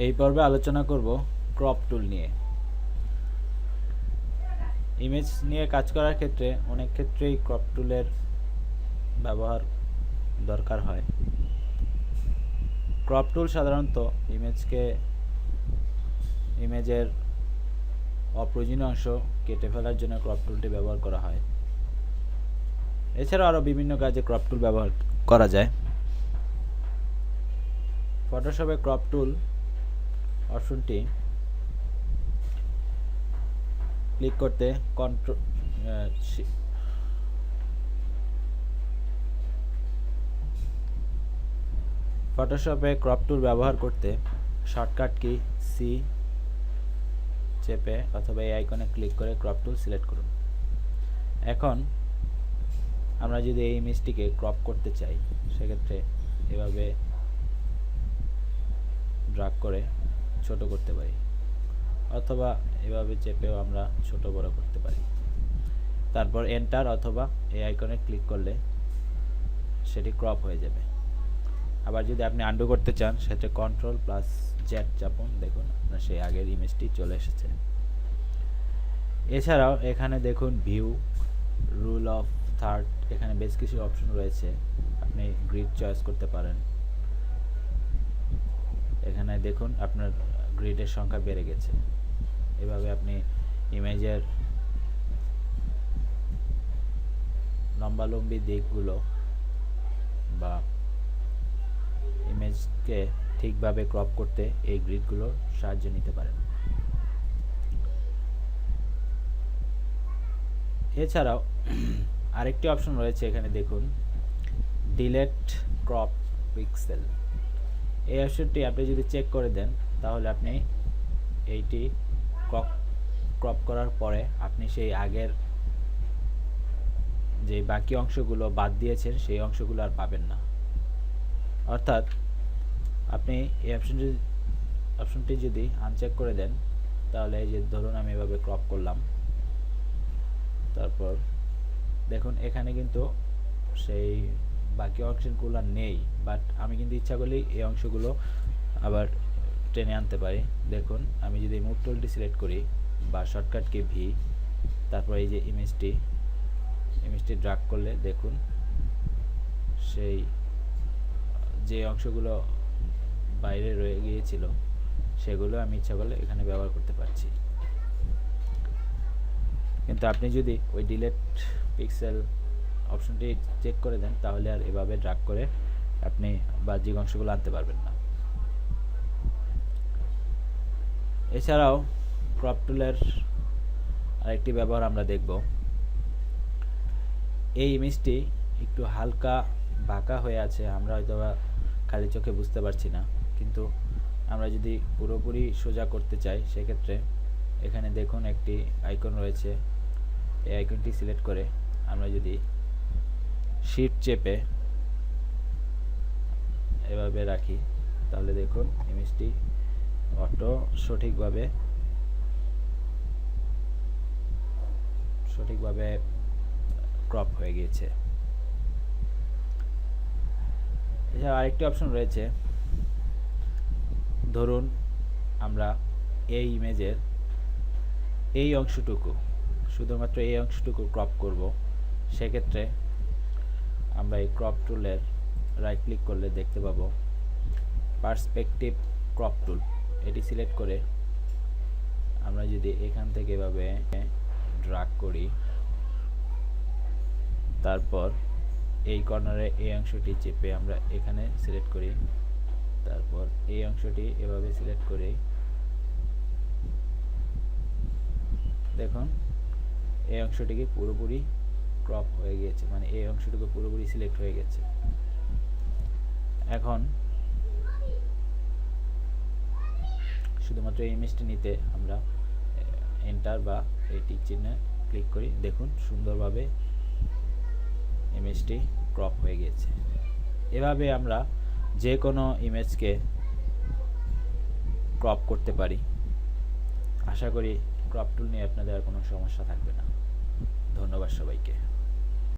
এই পর্বে আলোচনা করব ক্রপ টুল নিয়ে। ইমেজ নিয়ে কাজ করার ক্ষেত্রে অনেক ক্ষেত্রেই ক্রপ টুলের ব্যবহার দরকার হয়। ক্রপ টুল সাধারণত ইমেজের অপ্রয়োজনীয় অংশ কেটে ফেলার জন্য ক্রপ টুলটি ব্যবহার করা হয়। এছাড়াও আরও বিভিন্ন কাজে ক্রপ টুল ব্যবহার করা যায়। ফটোশপে ক্রপ টুল অপশনটি ক্লিক করতে ফটোশপে ক্রপ টুল ব্যবহার করতে শর্টকাট কি সি চেপে অথবা এই আইকনে ক্লিক করে ক্রপ টুল সিলেক্ট করুন। এখন আমরা যদি এই ইমেজটিকে ক্রপ করতে চাই সেক্ষেত্রে এভাবে ড্র্যাগ করে ছোট করতে পারি, অথবা এভাবে চেপেও আমরা ছোট বড় করতে পারি। তারপর এন্টার অথবা এই আইকনে ক্লিক করলে সেটি ক্রপ হয়ে যাবে। আবার যদি আপনি আন্ডু করতে চান সেটা Ctrl+Z চাপুন, দেখুন আপনার সেই আগের ইমেজটি চলে এসেছে। এছাড়াও এখানে দেখুন ভিউ, রুল অফ থার্ড, এখানে বেশ কিছু অপশন রয়েছে। আপনি গ্রিড চয়েস করতে পারেন। এখানে দেখুন আপনার গ্রিডের সংখ্যা বেড়ে গেছে। এভাবে আপনি ইমেজের লম্বালম্বি দিকগুলো বা ইমেজকে ঠিকভাবে ক্রপ করতে এই গ্রিডগুলোর সাহায্য নিতে পারেন। এছাড়াও আরেকটি অপশন রয়েছে, এখানে দেখুন ডিলেট ক্রপ পিক্সেল। এই অপশনটি আপনি যদি চেক করে দেন তাহলে আপনি এইটি ক্রপ করার পরে আপনি সেই আগের যে বাকি অংশগুলো বাদ দিয়েছেন সেই অংশগুলো আর পাবেন না। অর্থাৎ আপনি এই অপশনটি যদি আনচেক করে দেন তাহলে এই যে ধরুন আমি এভাবে ক্রপ করলাম, তারপর দেখুন এখানে কিন্তু সেই বাকি অংশগুলো নেই, বাট আমি কিন্তু ইচ্ছা করলেই এই অংশগুলো আবার টেনে আনতে পারি। দেখুন আমি যদি মুভ টুলটি সিলেক্ট করি বা শর্টকাট কি ভি, তারপর এই যে ইমেজটি ড্র্যাগ করলে দেখুন সেই যে অংশগুলো বাইরে রয়ে গিয়েছিল সেগুলো আমি ইচ্ছা করলে এখানে ব্যবহার করতে পারছি। কিন্তু আপনি যদি ওই ডিলেট পিক্সেল অপশনটি চেক করে দেন তাহলে আর এভাবে ড্র্যাগ করে আপনি বাহ্যিক অংশগুলো আনতে পারবেন না। এছাড়াও ক্রপ টুলের আরেকটি ব্যবহার আমরা দেখব। এই ইমেজটি একটু হালকা বাঁকা হয়ে আছে, আমরা হয়তো খালি চোখে বুঝতে পারছি না, কিন্তু আমরা যদি পুরোপুরি সোজা করতে চাই সেক্ষেত্রে এখানে দেখুন একটি আইকন রয়েছে। এই আইকনটি সিলেক্ট করে আমরা যদি শিফট চেপে এভাবে রাখি তাহলে দেখুন ইমেজটি অটো সঠিকভাবে ক্রপ হয়ে গিয়েছে। এছাড়া আরেকটি অপশন রয়েছে, ধরুন আমরা এই ইমেজের এই অংশটুকু, শুধুমাত্র এই অংশটুকু ক্রপ করব। সেক্ষেত্রে আমরা এই ক্রপ টুলের রাইট ক্লিক করলে দেখতে পাবো পার্সপেক্টিভ ক্রপ টুল। এটি সিলেক্ট করে আমরা যদি এখান থেকে এভাবে ড্র্যাগ করি, তারপর এই কর্নারে এই অংশটি চেপে আমরা এখানে সিলেক্ট করি, তারপর এই অংশটি এভাবে সিলেক্ট করে দেখুন এই অংশটিকে পুরোপুরি ক্রপ হয়ে গিয়েছে, মানে এই অংশটুকু পুরোপুরি সিলেক্ট হয়ে গেছে। এখন শুধুমাত্র এই ইমেজটি নিতে আমরা এন্টার বা এই টিক চিহ্নে ক্লিক করি, দেখুন সুন্দরভাবে ইমেজটি ক্রপ হয়ে গিয়েছে। এভাবে আমরা যে কোনো ইমেজকে ক্রপ করতে পারি। আশা করি ক্রপ টুল নিয়ে আপনাদের আর কোনো সমস্যা থাকবে না। ধন্যবাদ সবাইকে।